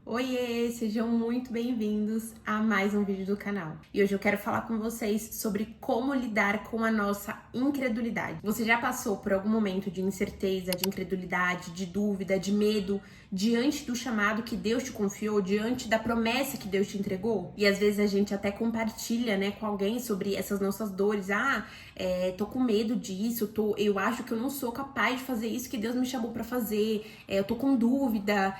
Oiê, sejam muito bem-vindos a mais um vídeo do canal. E hoje eu quero falar com vocês sobre como lidar com a nossa incredulidade. Você já passou por algum momento de incerteza, de incredulidade, de dúvida, de medo, diante do chamado que Deus te confiou, diante da promessa que Deus te entregou? E às vezes a gente até compartilha, com alguém sobre essas nossas dores. Tô com medo disso, eu acho que eu não sou capaz de fazer isso que Deus me chamou pra fazer, eu tô com dúvida,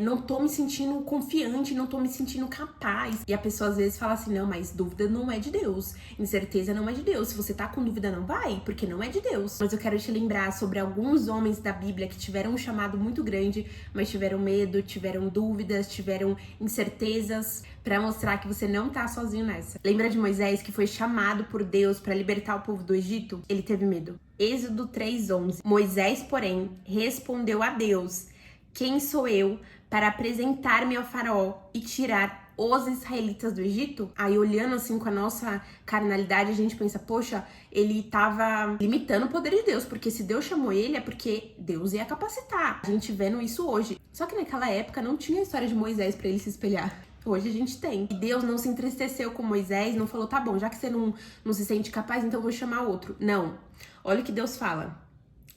não tô me sentindo confiante, não tô me sentindo capaz. E a pessoa às vezes fala assim, não, mas dúvida não é de Deus, incerteza não é de Deus, se você tá com dúvida não vai, porque não é de Deus. Mas eu quero te lembrar sobre alguns homens da Bíblia que tiveram um chamado muito grande, mas tiveram medo, tiveram dúvidas, tiveram incertezas, pra mostrar que você não tá sozinho nessa. Lembra de Moisés, que foi chamado por Deus pra libertar o povo do Egito? Ele teve medo. Êxodo 3:11. Moisés, porém, respondeu a Deus: quem sou eu para apresentar-me ao faraó e tirar os israelitas do Egito? Aí, olhando assim com a nossa carnalidade, a gente pensa, poxa, ele tava limitando o poder de Deus, porque se Deus chamou ele é porque Deus ia capacitar. A gente vendo isso hoje. Só que naquela época não tinha a história de Moisés para ele se espelhar. Hoje a gente tem. E Deus não se entristeceu com Moisés, não falou, tá bom, já que você não se sente capaz, então eu vou chamar outro. Não. Olha o que Deus fala.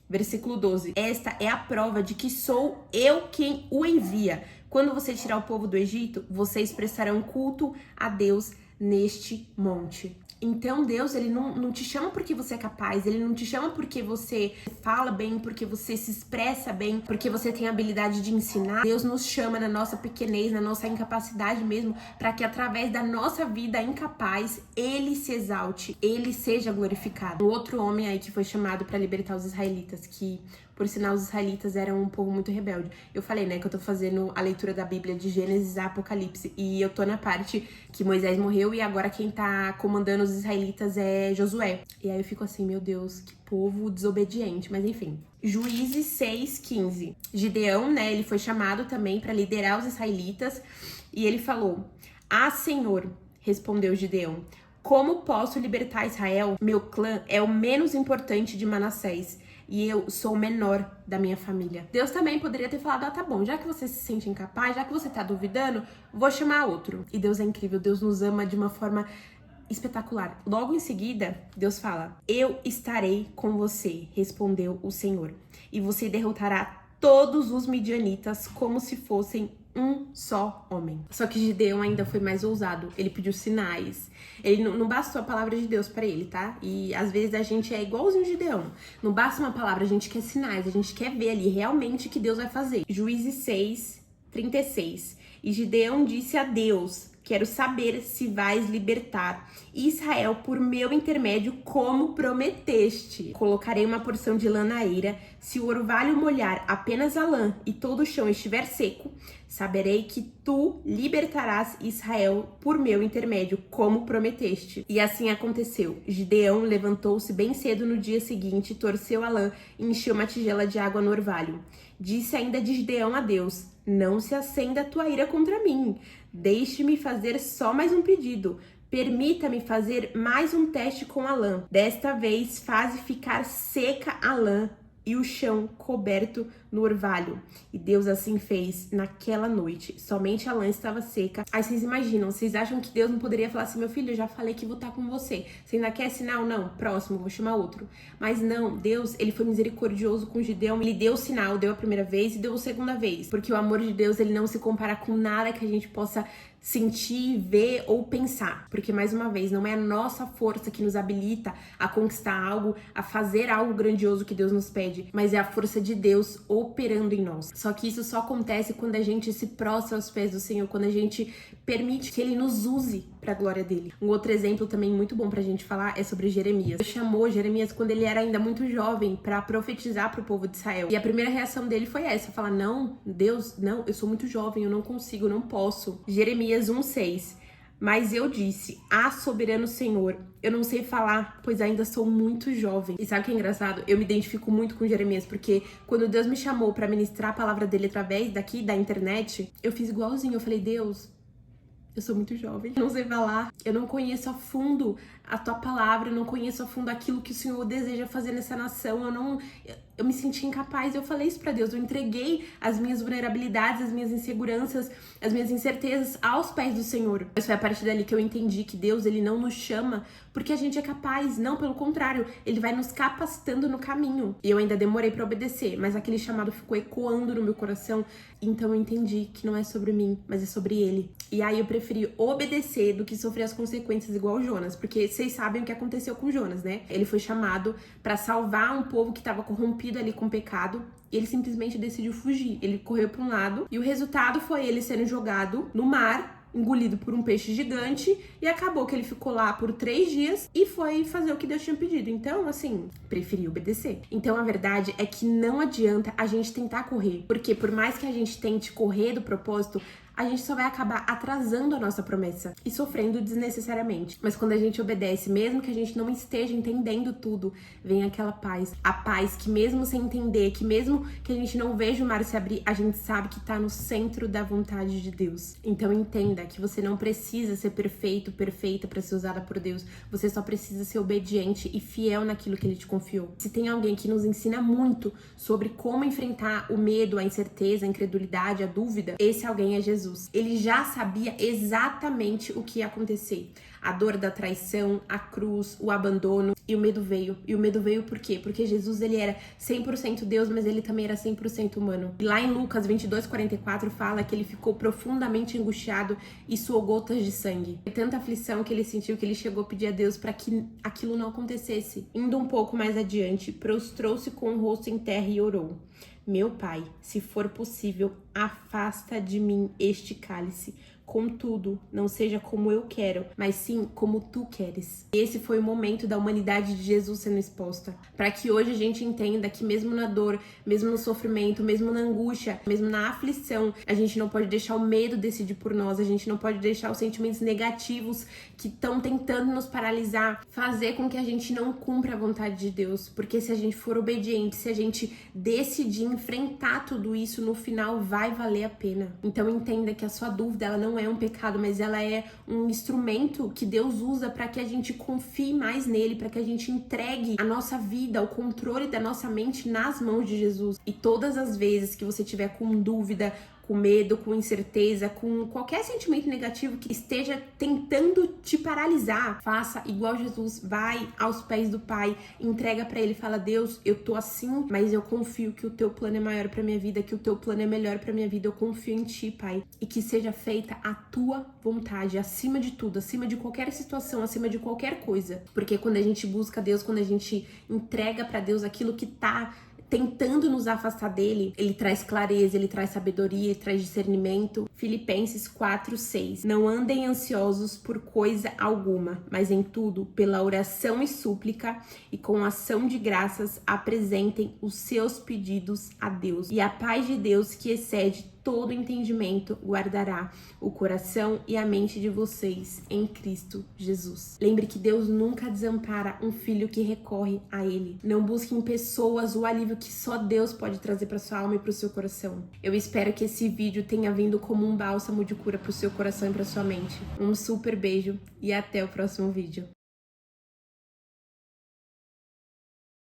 Versículo 12. Esta é a prova de que sou eu quem o envia. Quando você tirar o povo do Egito, vocês prestarão culto a Deus neste monte. Então Deus, ele não te chama porque você é capaz, ele não te chama porque você fala bem, porque você se expressa bem, porque você tem a habilidade de ensinar. Deus nos chama na nossa pequenez, na nossa incapacidade mesmo, para que através da nossa vida incapaz, ele se exalte, ele seja glorificado. Um outro homem aí que foi chamado para libertar os israelitas, que por sinal os israelitas eram um povo muito rebelde. Eu falei, que eu tô fazendo a leitura da Bíblia de Gênesis a Apocalipse, e eu tô na parte que Moisés morreu e agora quem tá comandando os israelitas é Josué. E aí eu fico assim, meu Deus, que povo desobediente, mas enfim. Juízes 6:15. Gideão, ele foi chamado também para liderar os israelitas, e ele falou: Senhor, respondeu Gideão, como posso libertar Israel? Meu clã é o menos importante de Manassés e eu sou o menor da minha família. Deus também poderia ter falado, tá bom, já que você se sente incapaz, já que você tá duvidando, vou chamar outro. E Deus é incrível, Deus nos ama de uma forma espetacular. Logo em seguida, Deus fala, eu estarei com você, respondeu o Senhor, e você derrotará todos os midianitas como se fossem um só homem. Só que Gideão ainda foi mais ousado. Ele pediu sinais. Ele não bastou a palavra de Deus pra ele, tá? E às vezes a gente é igualzinho Gideão. Não basta uma palavra, a gente quer sinais. A gente quer ver ali realmente o que Deus vai fazer. Juízes 6:36. E Gideão disse a Deus: quero saber se vais libertar Israel por meu intermédio, como prometeste. Colocarei uma porção de lã na eira. Se o orvalho molhar apenas a lã e todo o chão estiver seco, saberei que tu libertarás Israel por meu intermédio, como prometeste. E assim aconteceu. Gideão levantou-se bem cedo no dia seguinte, torceu a lã e encheu uma tigela de água no orvalho. Disse ainda de Gideão a Deus: não se acenda a tua ira contra mim. Deixe-me fazer só mais um pedido. Permita-me fazer mais um teste com a lã. Desta vez, faze ficar seca a lã e o chão coberto no orvalho. E Deus assim fez naquela noite. Somente a lã estava seca. Aí vocês imaginam, vocês acham que Deus não poderia falar assim, meu filho, eu já falei que vou estar com você. Você ainda quer sinal? Não, próximo, vou chamar outro. Mas não, Deus, ele foi misericordioso com Gideão. Ele deu o sinal, deu a primeira vez e deu a segunda vez. Porque o amor de Deus, ele não se compara com nada que a gente possa sentir, ver ou pensar. Porque, mais uma vez, não é a nossa força que nos habilita a conquistar algo, a fazer algo grandioso que Deus nos pede, mas é a força de Deus operando em nós. Só que isso só acontece quando a gente se prostra aos pés do Senhor, quando a gente permite que Ele nos use pra glória dele. Um outro exemplo também muito bom pra gente falar é sobre Jeremias. Deus chamou Jeremias quando ele era ainda muito jovem pra profetizar pro povo de Israel. E a primeira reação dele foi essa, falar, não, Deus, não, eu sou muito jovem, eu não consigo, eu não posso. Jeremias 1:6. Mas eu disse, soberano Senhor, eu não sei falar, pois ainda sou muito jovem. E sabe o que é engraçado? Eu me identifico muito com Jeremias, porque quando Deus me chamou pra ministrar a palavra dele através da internet, eu fiz igualzinho. Eu falei, Deus, eu sou muito jovem, eu não sei falar, eu não conheço a fundo a tua palavra, eu não conheço a fundo aquilo que o Senhor deseja fazer nessa nação, eu me senti incapaz, eu falei isso pra Deus, eu entreguei as minhas vulnerabilidades, as minhas inseguranças, as minhas incertezas aos pés do Senhor. Mas foi a partir dali que eu entendi que Deus, ele não nos chama porque a gente é capaz, não, pelo contrário, ele vai nos capacitando no caminho. E eu ainda demorei pra obedecer, mas aquele chamado ficou ecoando no meu coração, então eu entendi que não é sobre mim, mas é sobre ele. E aí eu preferi obedecer do que sofrer as consequências igual Jonas, porque vocês sabem o que aconteceu com Jonas, né? Ele foi chamado pra salvar um povo que estava corrompido ali com o pecado, e ele simplesmente decidiu fugir. Ele correu para um lado e o resultado foi ele sendo jogado no mar, engolido por um peixe gigante, e acabou que ele ficou lá por 3 dias e foi fazer o que Deus tinha pedido. Então, assim, preferi obedecer. Então, a verdade é que não adianta a gente tentar correr, porque por mais que a gente tente correr do propósito, a gente só vai acabar atrasando a nossa promessa e sofrendo desnecessariamente. Mas quando a gente obedece, mesmo que a gente não esteja entendendo tudo, vem aquela paz. A paz que mesmo sem entender, que mesmo que a gente não veja o mar se abrir, a gente sabe que tá no centro da vontade de Deus. Então entenda que você não precisa ser perfeito, perfeita para ser usada por Deus. Você só precisa ser obediente e fiel naquilo que Ele te confiou. Se tem alguém que nos ensina muito sobre como enfrentar o medo, a incerteza, a incredulidade, a dúvida, esse alguém é Jesus. Ele já sabia exatamente o que ia acontecer. A dor da traição, a cruz, o abandono, e o medo veio. E o medo veio por quê? Porque Jesus, ele era 100% Deus, mas ele também era 100% humano. E lá em Lucas 22:44 fala que ele ficou profundamente angustiado e suou gotas de sangue. Foi tanta aflição que ele sentiu que ele chegou a pedir a Deus para que aquilo não acontecesse. Indo um pouco mais adiante, prostrou-se com o rosto em terra e orou: Meu Pai, se for possível, afasta de mim este cálice. Contudo, não seja como eu quero, mas sim como tu queres. Esse foi o momento da humanidade de Jesus sendo exposta, para que hoje a gente entenda que mesmo na dor, mesmo no sofrimento, mesmo na angústia, mesmo na aflição, a gente não pode deixar o medo decidir por nós, a gente não pode deixar os sentimentos negativos que estão tentando nos paralisar fazer com que a gente não cumpra a vontade de Deus, porque se a gente for obediente, se a gente decidir enfrentar tudo isso, no final vai valer a pena. Então entenda que a sua dúvida, ela não é um pecado, mas ela é um instrumento que Deus usa para que a gente confie mais nele, para que a gente entregue a nossa vida, o controle da nossa mente nas mãos de Jesus. E todas as vezes que você tiver com dúvida, com medo, com incerteza, com qualquer sentimento negativo que esteja tentando te paralisar, faça igual Jesus, vai aos pés do Pai, entrega pra Ele, fala: Deus, eu tô assim, mas eu confio que o teu plano é maior pra minha vida, que o teu plano é melhor pra minha vida, eu confio em Ti, Pai, e que seja feita a Tua vontade, acima de tudo, acima de qualquer situação, acima de qualquer coisa, porque quando a gente busca Deus, quando a gente entrega pra Deus aquilo que tá tentando nos afastar dele, ele traz clareza, ele traz sabedoria, ele traz discernimento. Filipenses 4:6. Não andem ansiosos por coisa alguma, mas em tudo, pela oração e súplica e com ação de graças, apresentem os seus pedidos a Deus. E a paz de Deus, que excede todo entendimento, guardará o coração e a mente de vocês em Cristo Jesus. Lembre que Deus nunca desampara um filho que recorre a Ele. Não busque em pessoas o alívio que só Deus pode trazer para sua alma e para o seu coração. Eu espero que esse vídeo tenha vindo como um bálsamo de cura para o seu coração e para sua mente. Um super beijo e até o próximo vídeo.